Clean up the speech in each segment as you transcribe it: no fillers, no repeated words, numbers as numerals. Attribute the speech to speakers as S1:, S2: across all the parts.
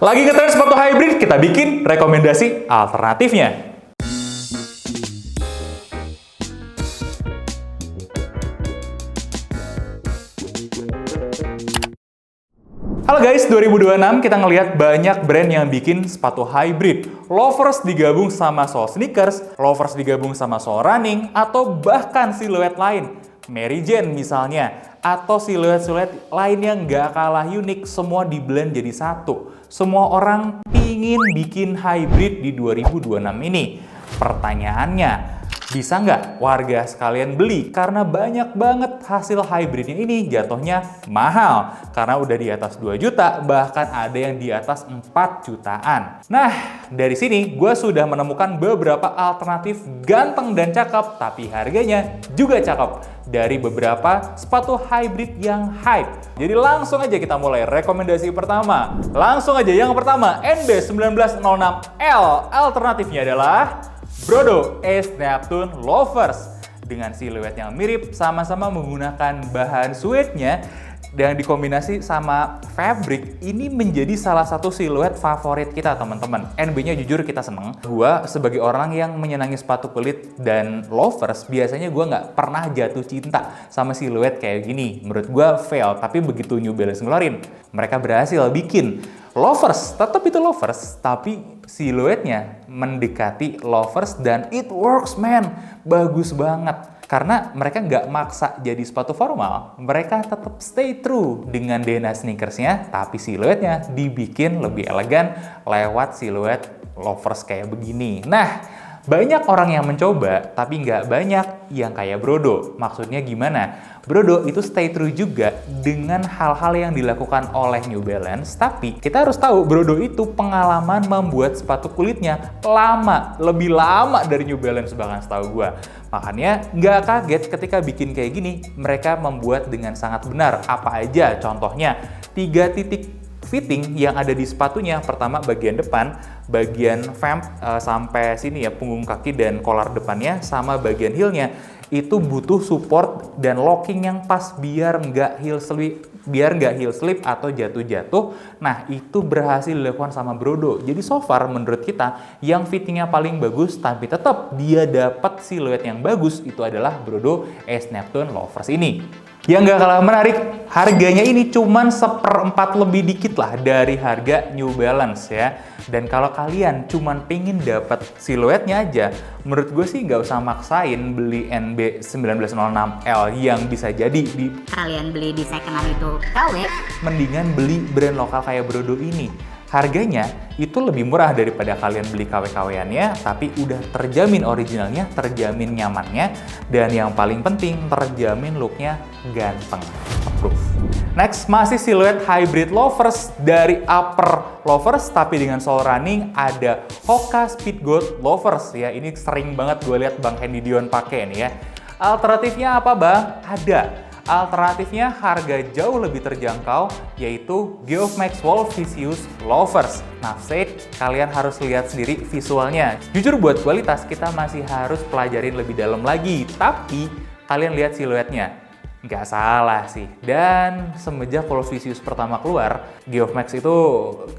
S1: Lagi ngetren sepatu hybrid, kita bikin rekomendasi alternatifnya. Halo guys, 2026 kita ngelihat banyak brand yang bikin sepatu hybrid. Loafers digabung sama soul sneakers, loafers digabung sama soul running, atau bahkan siluet lain. Mary Jane misalnya, atau siluet-siluet lain yang nggak kalah unik, semua di-blend jadi satu. Semua orang pingin bikin hybrid di 2026 ini. Pertanyaannya, bisa nggak warga sekalian beli? Karena banyak banget hasil hybridnya ini jatuhnya mahal. Karena udah di atas 2 juta, bahkan ada yang di atas 4 jutaan. Nah, dari sini gue sudah menemukan beberapa alternatif ganteng dan cakep, tapi harganya juga cakep. Dari beberapa sepatu hybrid yang hype. Jadi langsung aja kita mulai rekomendasi pertama. Langsung aja yang pertama, NB1906L. Alternatifnya adalah Brodo Ace Neptune Loafers. Dengan siluet yang mirip, sama-sama menggunakan bahan suede-nya dan dikombinasi sama fabric, ini menjadi salah satu siluet favorit kita teman-teman. NB-nya jujur kita seneng. Gua sebagai orang yang menyenangi sepatu kulit dan loafers, biasanya gua nggak pernah jatuh cinta sama siluet kayak gini. Menurut gua fail, tapi begitu New Balance ngeluarin, mereka berhasil bikin loafers, tetap itu loafers, tapi siluetnya mendekati loafers dan it works man, bagus banget. Karena mereka nggak maksa jadi sepatu formal, mereka tetap stay true dengan DNA sneakersnya, tapi siluetnya dibikin lebih elegan lewat siluet loafers kayak begini. Nah, banyak orang yang mencoba, tapi nggak banyak yang kayak Brodo. Maksudnya gimana? Brodo itu stay true juga dengan hal-hal yang dilakukan oleh New Balance, tapi kita harus tahu Brodo itu pengalaman membuat sepatu kulitnya lama, lebih lama dari New Balance bahkan setahu gue. Makanya nggak kaget ketika bikin kayak gini, mereka membuat dengan sangat benar. Apa aja contohnya? 3 titik fitting yang ada di sepatunya. Pertama bagian depan, bagian vamp sampai sini ya, punggung kaki dan kolar depannya, sama bagian heelnya itu butuh support dan locking yang pas biar nggak heel slip atau jatuh-jatuh. Nah, itu berhasil dilakukan sama Brodo. Jadi so far menurut kita yang fittingnya paling bagus tapi tetap dia dapat siluet yang bagus itu adalah Brodo Ace Neptune Loafers ini. Yang nggak kalah menarik, harganya ini cuman 1/4 lebih dikit lah dari harga New Balance ya. Dan kalau kalian cuman pengen dapat siluetnya aja, menurut gue sih nggak usah maksain beli NB1906L yang bisa jadi
S2: kalian beli di secondan itu KW.
S1: Mendingan beli brand lokal kayak Brodo ini. Harganya itu lebih murah daripada kalian beli KW-KW-annya, tapi udah terjamin originalnya, terjamin nyamannya, dan yang paling penting terjamin looknya ganteng. Approve. Next, masih siluet hybrid loafers dari upper loafers, tapi dengan sole running, ada Hoka Speed Gold Loafers ya. Ini sering banget gue lihat Bang Hendy Dion pakai nih ya. Alternatifnya apa Bang? Ada. Alternatifnya harga jauh lebih terjangkau, yaitu Geoff Maxwell Vicious Loafers. Nah, kalian harus lihat sendiri visualnya. Jujur buat kualitas kita masih harus pelajarin lebih dalam lagi, tapi kalian lihat siluetnya. Nggak salah sih. Dan semenjak Wolf Vicious pertama keluar, Geoff Max itu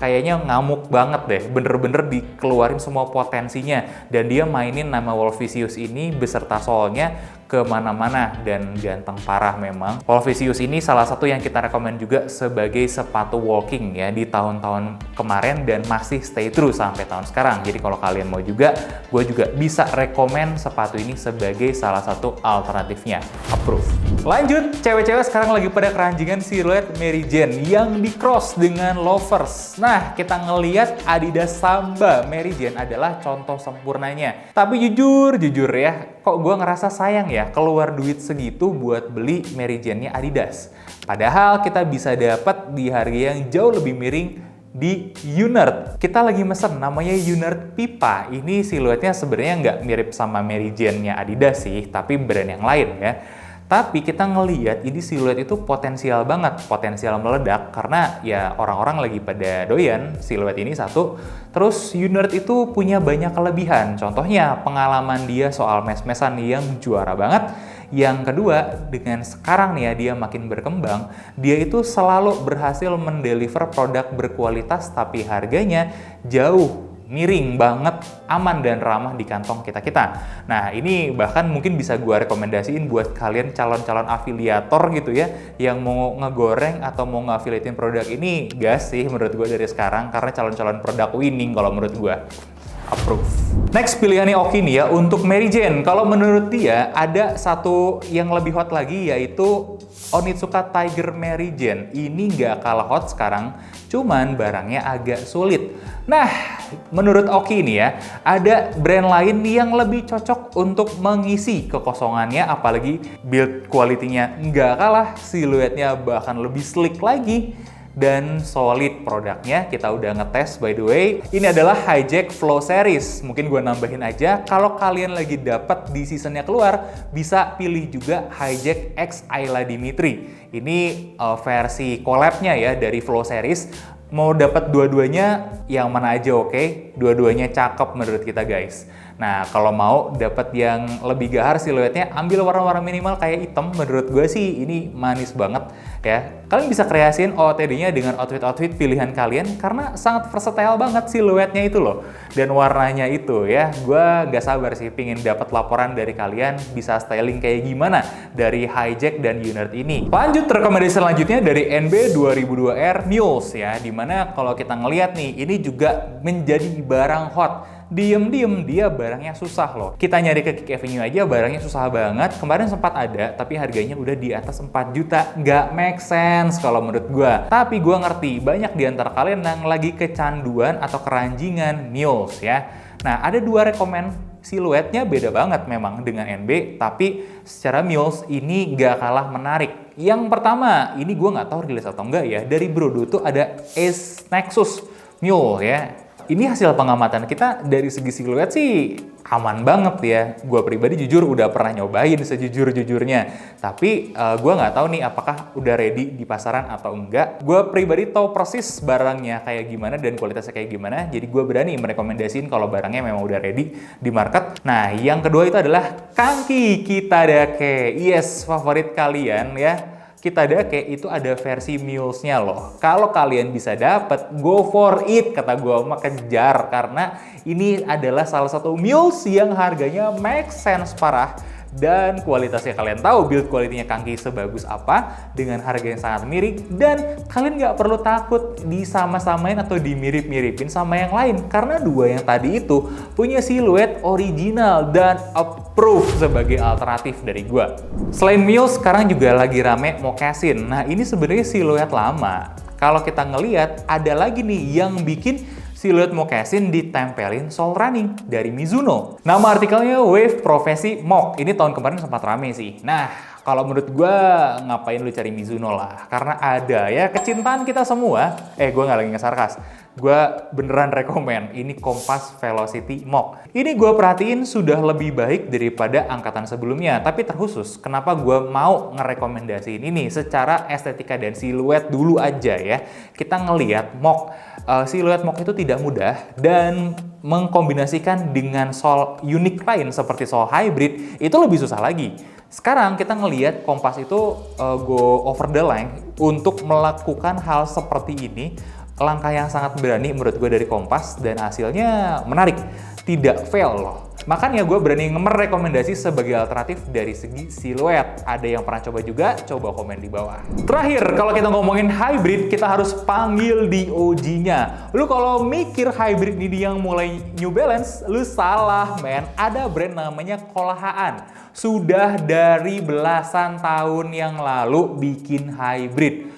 S1: kayaknya ngamuk banget deh. Bener-bener dikeluarin semua potensinya. Dan dia mainin nama Wolf Vicious ini beserta soalnya kemana-mana dan ganteng parah memang. Wolf Vicious ini salah satu yang kita rekomend juga sebagai sepatu walking ya di tahun-tahun kemarin dan masih stay true sampai tahun sekarang. Jadi kalau kalian mau juga, gue juga bisa rekomend sepatu ini sebagai salah satu alternatifnya. Approve. Lanjut, cewek-cewek sekarang lagi pada keranjingan siluet Mary Jane yang di cross dengan loafers. Nah, kita ngelihat Adidas Samba Mary Jane adalah contoh sempurnanya. Tapi jujur ya, kok gue ngerasa sayang ya keluar duit segitu buat beli Mary Jane-nya Adidas. Padahal kita bisa dapat di harga yang jauh lebih miring di Unert. Kita lagi mesen namanya Unert Pipa. Ini siluetnya sebenarnya nggak mirip sama Mary Jane-nya Adidas sih, tapi brand yang lain ya. Tapi kita ngelihat ini siluet itu potensial banget, potensial meledak karena ya orang-orang lagi pada doyan siluet ini satu. Terus Unert itu punya banyak kelebihan. Contohnya pengalaman dia soal mes-mesan yang juara banget. Yang kedua, dengan sekarang nih ya dia makin berkembang, dia itu selalu berhasil mendeliver produk berkualitas tapi harganya jauh miring banget, aman dan ramah di kantong kita-kita. Nah, ini bahkan mungkin bisa gue rekomendasiin buat kalian calon-calon afiliator gitu ya, yang mau ngegoreng atau mau nge-affiliatein produk ini, gas sih menurut gue dari sekarang, karena calon-calon produk winning kalau menurut gue. Approve. Next pilihannya Oki nih ya untuk Mary Jane. Kalau menurut dia ada satu yang lebih hot lagi yaitu Onitsuka Tiger Mary Jane. Ini nggak kalah hot sekarang, cuman barangnya agak sulit. Nah, menurut Oki nih ya, ada brand lain yang lebih cocok untuk mengisi kekosongannya, apalagi build quality-nya nggak kalah, siluetnya bahkan lebih sleek lagi. Dan solid produknya, kita udah ngetes by the way. Ini adalah Hijack Flow Series. Mungkin gue nambahin aja, kalau kalian lagi dapat di seasonnya keluar, bisa pilih juga Hijack X Ayla Dimitri. Ini versi collab-nya ya dari Flow Series. Mau dapat dua-duanya, yang mana aja oke? Dua-duanya cakep menurut kita guys. Nah, kalau mau dapat yang lebih gahar siluetnya, ambil warna-warna minimal kayak hitam. Menurut gue sih ini manis banget ya. Kalian bisa kreasiin OOTD-nya dengan outfit-outfit pilihan kalian karena sangat versatile banget siluetnya itu loh. Dan warnanya itu ya, gue gak sabar sih pingin dapat laporan dari kalian bisa styling kayak gimana dari Hijack dan Unert ini. Lanjut rekomendasi selanjutnya dari NB 2002R Mules ya, dimana kalau kita ngeliat nih, ini juga menjadi barang hot. Diem-diem dia barangnya susah loh. Kita nyari ke Kick Avenue aja barangnya susah banget. Kemarin sempat ada, tapi harganya udah di atas 4 juta. Nggak make sense kalau menurut gua. Tapi gua ngerti, banyak di antara kalian yang lagi kecanduan atau keranjingan Mules ya. Nah, ada dua rekomen. Siluetnya beda banget memang dengan NB, tapi secara Mules ini nggak kalah menarik. Yang pertama, ini gua nggak tahu rilis atau enggak ya. Dari Brodo tuh ada Ace Nexus Mule ya. Ini hasil pengamatan kita dari segi siluet sih aman banget ya. Gue pribadi jujur udah pernah nyobain sejujur-jujurnya. Tapi gue nggak tahu nih apakah udah ready di pasaran atau enggak. Gue pribadi tahu persis barangnya kayak gimana dan kualitasnya kayak gimana. Jadi gue berani merekomendasiin kalau barangnya memang udah ready di market. Nah, yang kedua itu adalah Kanki Kitadake. Yes, favorit kalian ya. Kitadake itu ada versi Mules-nya loh. Kalau kalian bisa dapet, go for it, kata gue mah kejar. Karena ini adalah salah satu Mules yang harganya make sense parah. Dan kualitasnya kalian tahu build quality-nya Kanki sebagus apa dengan harga yang sangat miring, dan kalian nggak perlu takut disama-samain atau dimirip-miripin sama yang lain karena dua yang tadi itu punya siluet original dan approve sebagai alternatif dari gua. Selain Mules, sekarang juga lagi rame moccasin. Nah, ini sebenarnya siluet lama. Kalau kita ngelihat ada lagi nih yang bikin siluet moccasin ditempelin sole running dari Mizuno. Nama artikelnya Wave Profesi Mock. Ini tahun kemarin sempat rame sih. Nah, kalau menurut gue ngapain lu cari Mizuno lah. Karena ada ya kecintaan kita semua. Gue nggak lagi nge-sarkas. Gue beneran rekomen. Ini Kompas Velocity Mock. Ini gue perhatiin sudah lebih baik daripada angkatan sebelumnya. Tapi terkhusus, kenapa gue mau ngerekomendasiin ini? Secara estetika dan siluet dulu aja ya. Kita ngelihat Mock. Siluet Mock itu tidak mudah dan mengkombinasikan dengan sole unik lain seperti sole hybrid itu lebih susah lagi. Sekarang kita ngelihat Kompas itu go over the line untuk melakukan hal seperti ini. Langkah yang sangat berani menurut gue dari Kompas dan hasilnya menarik, tidak fail loh. Makanya gue berani merekomendasi sebagai alternatif dari segi siluet. Ada yang pernah coba juga? Coba komen di bawah. Terakhir, kalau kita ngomongin hybrid, kita harus panggil di OG-nya. Lu kalau mikir hybrid ini yang mulai New Balance, lu salah men. Ada brand namanya Kolahaan. Sudah dari belasan tahun yang lalu bikin hybrid.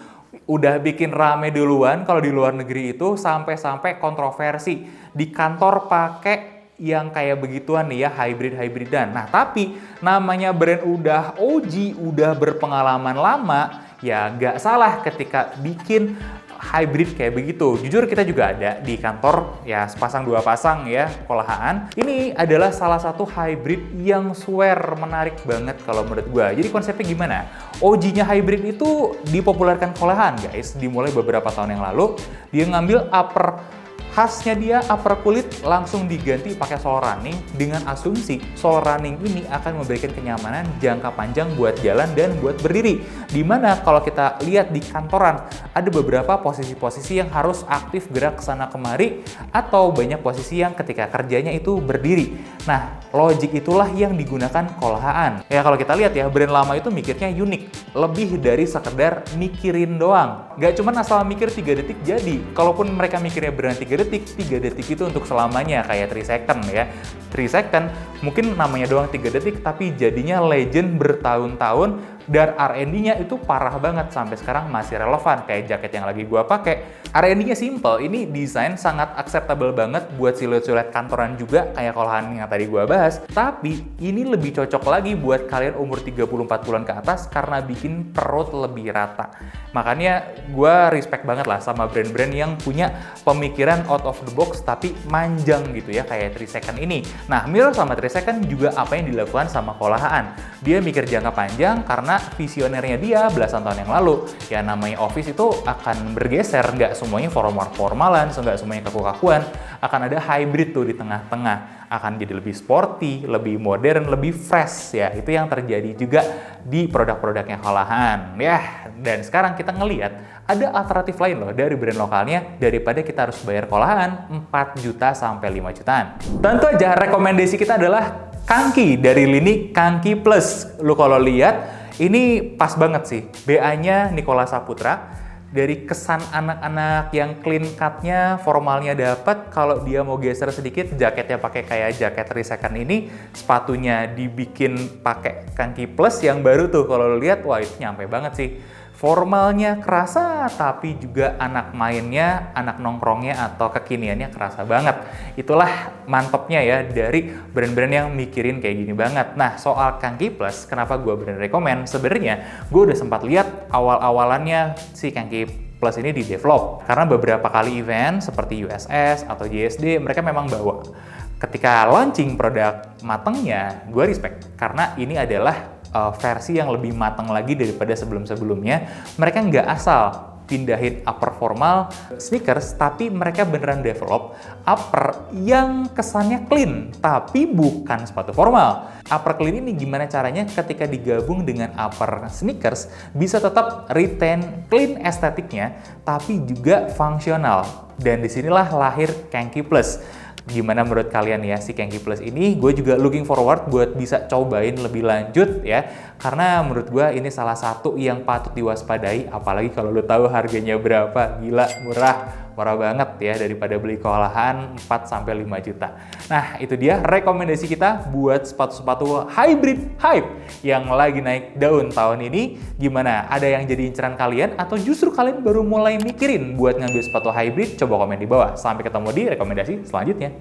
S1: Udah bikin rame duluan kalau di luar negeri itu sampai-sampai kontroversi. Di kantor pakai yang kayak begituan nih ya, hybrid-hybridan. Nah, tapi namanya brand udah OG, udah berpengalaman lama, ya nggak salah ketika bikin hybrid kayak begitu. Jujur kita juga ada di kantor, ya sepasang dua pasang ya, Kolahaan. Ini adalah salah satu hybrid yang swear menarik banget kalau menurut gua. Jadi konsepnya gimana? OG-nya hybrid itu dipopulerkan Kolahaan guys, dimulai beberapa tahun yang lalu. Dia ngambil upper khasnya dia upper kulit langsung diganti pakai sole running dengan asumsi sole running ini akan memberikan kenyamanan jangka panjang buat jalan dan buat berdiri. Dimana kalau kita lihat di kantoran ada beberapa posisi-posisi yang harus aktif gerak kesana kemari atau banyak posisi yang ketika kerjanya itu berdiri. Nah, logik itulah yang digunakan Kolahaan. Ya kalau kita lihat ya, brand lama itu mikirnya unik, lebih dari sekedar mikirin doang. Nggak cuma asal mikir 3 detik jadi. Kalaupun mereka mikirnya beneran 3 detik, 3 detik itu untuk selamanya, kayak 3 second ya. 3 second mungkin namanya doang 3 detik, tapi jadinya legend bertahun-tahun. Dan R&D-nya itu parah banget, sampai sekarang masih relevan. Kayak jaket yang lagi gua pakai, R&D-nya simple, ini desain sangat acceptable banget buat siluet-siluet kantoran juga, kayak Kolahaan yang tadi gua bahas. Tapi ini lebih cocok lagi buat kalian umur 34 bulan ke atas karena bikin perut lebih rata. Makanya gua respect banget lah sama brand-brand yang punya pemikiran out of the box tapi manjang gitu ya, kayak 3 second ini. Nah, mirror sama 3 second juga apa yang dilakukan sama Kolahaan. Dia mikir jangka panjang karena visionernya dia belasan tahun yang lalu. Ya namanya office itu akan bergeser, nggak semuanya formalan, nggak semuanya kaku-kakuan. Akan ada hybrid tuh di tengah-tengah. Akan jadi lebih sporty, lebih modern, lebih fresh ya. Itu yang terjadi juga di produk-produknya Kolahaan. Ya, dan sekarang kita ngelihat ada alternatif lain loh dari brand lokalnya daripada kita harus bayar Kolahaan 4 juta sampai 5 jutaan. Tentu aja rekomendasi kita adalah Kangki dari lini Kangki Plus. Lu kalau lihat ini pas banget sih. BA-nya Nicholas Saputra. Dari kesan anak-anak yang clean cut-nya, formalnya dapat. Kalau dia mau geser sedikit, jaketnya pakai kayak jaket 3 second ini, sepatunya dibikin pakai Kangki Plus yang baru tuh. Kalau lu lihat, wah itu nyampe banget sih. Formalnya kerasa, tapi juga anak mainnya, anak nongkrongnya atau kekiniannya kerasa banget. Itulah mantepnya ya dari brand-brand yang mikirin kayak gini banget. Nah, soal Kangki Plus, kenapa gue brand rekomend? Sebenarnya gue udah sempat lihat awal-awalannya si Kangki Plus ini di develop. Karena beberapa kali event seperti USS atau JSD, mereka memang bawa. Ketika launching produk matengnya, gue respect. Karena ini adalah versi yang lebih matang lagi daripada sebelum-sebelumnya. Mereka nggak asal pindahin upper formal sneakers, tapi mereka beneran develop upper yang kesannya clean, tapi bukan sepatu formal. Upper clean ini gimana caranya ketika digabung dengan upper sneakers bisa tetap retain clean estetiknya, tapi juga fungsional. Dan disinilah lahir Kangki Plus. Gimana menurut kalian ya si Kangki Plus ini? Gue juga looking forward buat bisa cobain lebih lanjut ya. Karena menurut gue ini salah satu yang patut diwaspadai. Apalagi kalau lo tahu harganya berapa. Gila, murah banget ya daripada beli Kolahaan 4-5 juta. Nah itu dia rekomendasi kita buat sepatu-sepatu hybrid hype yang lagi naik daun tahun ini. Gimana? Ada yang jadi inceran kalian? Atau justru kalian baru mulai mikirin buat ngambil sepatu hybrid? Coba komen di bawah. Sampai ketemu di rekomendasi selanjutnya.